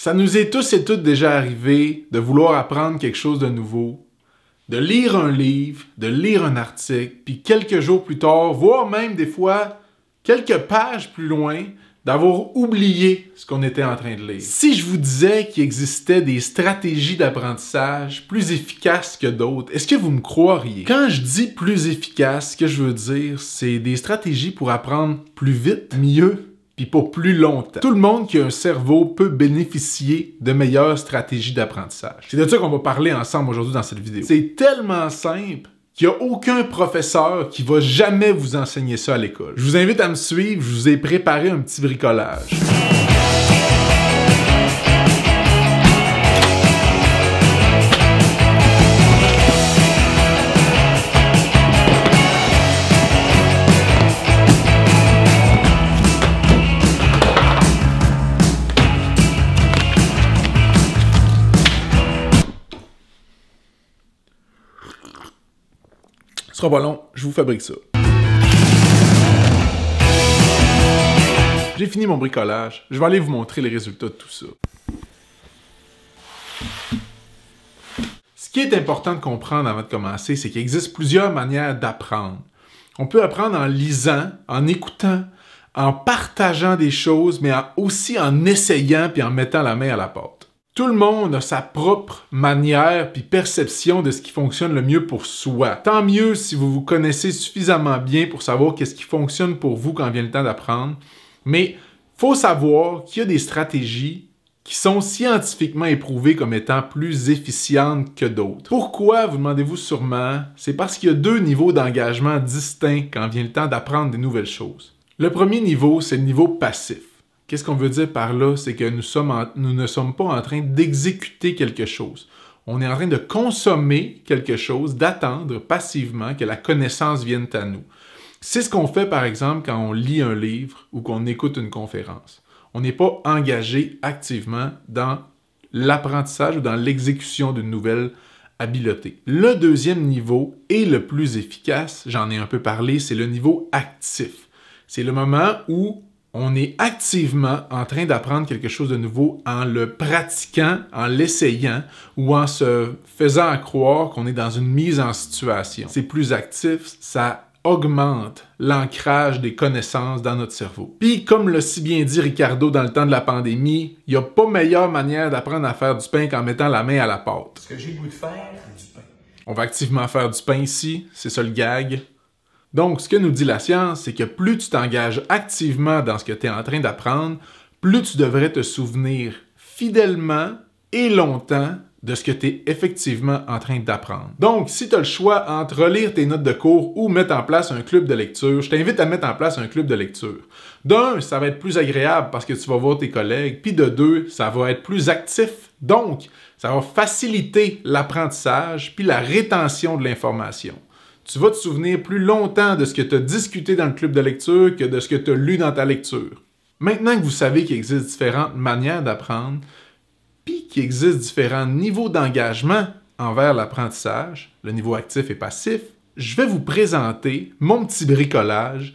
Ça nous est tous et toutes déjà arrivé de vouloir apprendre quelque chose de nouveau, de lire un livre, de lire un article, puis quelques jours plus tard, voire même des fois quelques pages plus loin, d'avoir oublié ce qu'on était en train de lire. Si je vous disais qu'il existait des stratégies d'apprentissage plus efficaces que d'autres, est-ce que vous me croiriez? Quand je dis plus efficaces, ce que je veux dire, c'est des stratégies pour apprendre plus vite, mieux, puis pour plus longtemps. Tout le monde qui a un cerveau peut bénéficier de meilleures stratégies d'apprentissage. C'est de ça qu'on va parler ensemble aujourd'hui dans cette vidéo. C'est tellement simple qu'il n'y a aucun professeur qui va jamais vous enseigner ça à l'école. Je vous invite à me suivre, je vous ai préparé un petit bricolage. Ce sera pas long, je vous fabrique ça. J'ai fini mon bricolage. Je vais aller vous montrer les résultats de tout ça. Ce qui est important de comprendre avant de commencer, c'est qu'il existe plusieurs manières d'apprendre. On peut apprendre en lisant, en écoutant, en partageant des choses, mais aussi en essayant puis en mettant la main à la pâte. Tout le monde a sa propre manière puis perception de ce qui fonctionne le mieux pour soi. Tant mieux si vous vous connaissez suffisamment bien pour savoir qu'est-ce qui fonctionne pour vous quand vient le temps d'apprendre. Mais faut savoir qu'il y a des stratégies qui sont scientifiquement éprouvées comme étant plus efficientes que d'autres. Pourquoi, vous demandez-vous sûrement? C'est parce qu'il y a deux niveaux d'engagement distincts quand vient le temps d'apprendre des nouvelles choses. Le premier niveau, c'est le niveau passif. Qu'est-ce qu'on veut dire par là? C'est que nous ne sommes pas en train d'exécuter quelque chose. On est en train de consommer quelque chose, d'attendre passivement que la connaissance vienne à nous. C'est ce qu'on fait, par exemple, quand on lit un livre ou qu'on écoute une conférence. On n'est pas engagé activement dans l'apprentissage ou dans l'exécution d'une nouvelle habileté. Le deuxième niveau est le plus efficace, j'en ai un peu parlé, c'est le niveau actif. C'est le moment où on est activement en train d'apprendre quelque chose de nouveau en le pratiquant, en l'essayant ou en se faisant croire qu'on est dans une mise en situation. C'est plus actif, ça augmente l'ancrage des connaissances dans notre cerveau. Puis, comme l'a si bien dit Ricardo dans le temps de la pandémie, il n'y a pas meilleure manière d'apprendre à faire du pain qu'en mettant la main à la pâte. Ce que j'ai le goût de faire, du pain. On va activement faire du pain ici, c'est ça le gag. Donc, ce que nous dit la science, c'est que plus tu t'engages activement dans ce que tu es en train d'apprendre, plus tu devrais te souvenir fidèlement et longtemps de ce que tu es effectivement en train d'apprendre. Donc, si tu as le choix entre relire tes notes de cours ou mettre en place un club de lecture, je t'invite à mettre en place un club de lecture. D'un, ça va être plus agréable parce que tu vas voir tes collègues, puis de deux, ça va être plus actif. Donc, ça va faciliter l'apprentissage puis la rétention de l'information. Tu vas te souvenir plus longtemps de ce que tu as discuté dans le club de lecture que de ce que tu as lu dans ta lecture. Maintenant que vous savez qu'il existe différentes manières d'apprendre, puis qu'il existe différents niveaux d'engagement envers l'apprentissage, le niveau actif et passif, je vais vous présenter mon petit bricolage,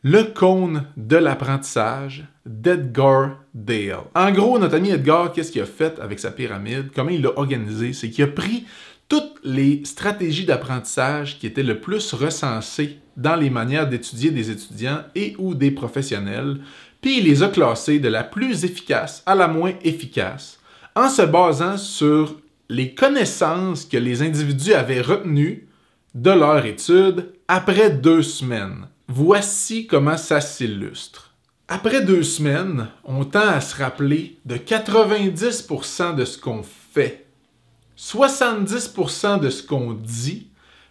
le cône de l'apprentissage d'Edgar Dale. En gros, notre ami Edgar, qu'est-ce qu'il a fait avec sa pyramide? Comment il l'a organisé? C'est qu'il a pris toutes les stratégies d'apprentissage qui étaient le plus recensées dans les manières d'étudier des étudiants et ou des professionnels, puis il les a classées de la plus efficace à la moins efficace, en se basant sur les connaissances que les individus avaient retenues de leur étude après 2 semaines. Voici comment ça s'illustre. Après 2 semaines, on tend à se rappeler de 90% de ce qu'on fait, 70% de ce qu'on dit,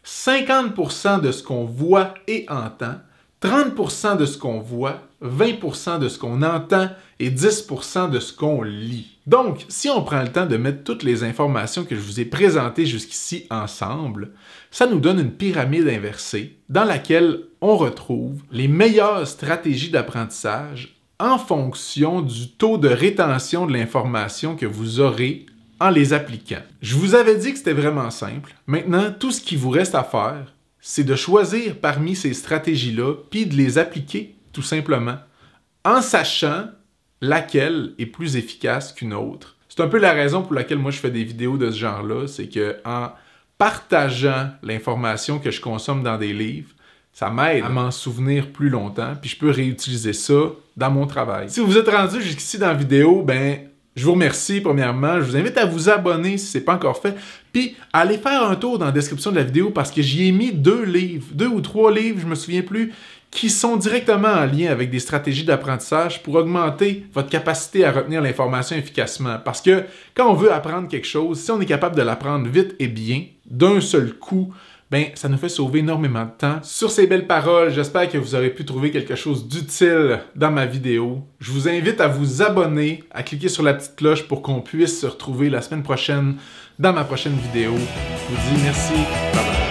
50% de ce qu'on voit et entend, 30% de ce qu'on voit, 20% de ce qu'on entend et 10% de ce qu'on lit. Donc, si on prend le temps de mettre toutes les informations que je vous ai présentées jusqu'ici ensemble, ça nous donne une pyramide inversée dans laquelle on retrouve les meilleures stratégies d'apprentissage en fonction du taux de rétention de l'information que vous aurez en les appliquant. Je vous avais dit que c'était vraiment simple. Maintenant, tout ce qu'il vous reste à faire, c'est de choisir parmi ces stratégies-là puis de les appliquer, tout simplement, en sachant laquelle est plus efficace qu'une autre. C'est un peu la raison pour laquelle moi je fais des vidéos de ce genre-là, c'est que en partageant l'information que je consomme dans des livres, ça m'aide à m'en souvenir plus longtemps, puis je peux réutiliser ça dans mon travail. Si vous êtes rendu jusqu'ici dans la vidéo, ben je vous remercie premièrement. Je vous invite à vous abonner si ce n'est pas encore fait. Puis, allez faire un tour dans la description de la vidéo parce que j'y ai mis 2 livres, 2 ou 3 livres, je me souviens plus, qui sont directement en lien avec des stratégies d'apprentissage pour augmenter votre capacité à retenir l'information efficacement. Parce que quand on veut apprendre quelque chose, si on est capable de l'apprendre vite et bien, d'un seul coup, ben, ça nous fait sauver énormément de temps. Sur ces belles paroles, j'espère que vous aurez pu trouver quelque chose d'utile dans ma vidéo. Je vous invite à vous abonner, à cliquer sur la petite cloche pour qu'on puisse se retrouver la semaine prochaine dans ma prochaine vidéo. Je vous dis merci. Bye bye.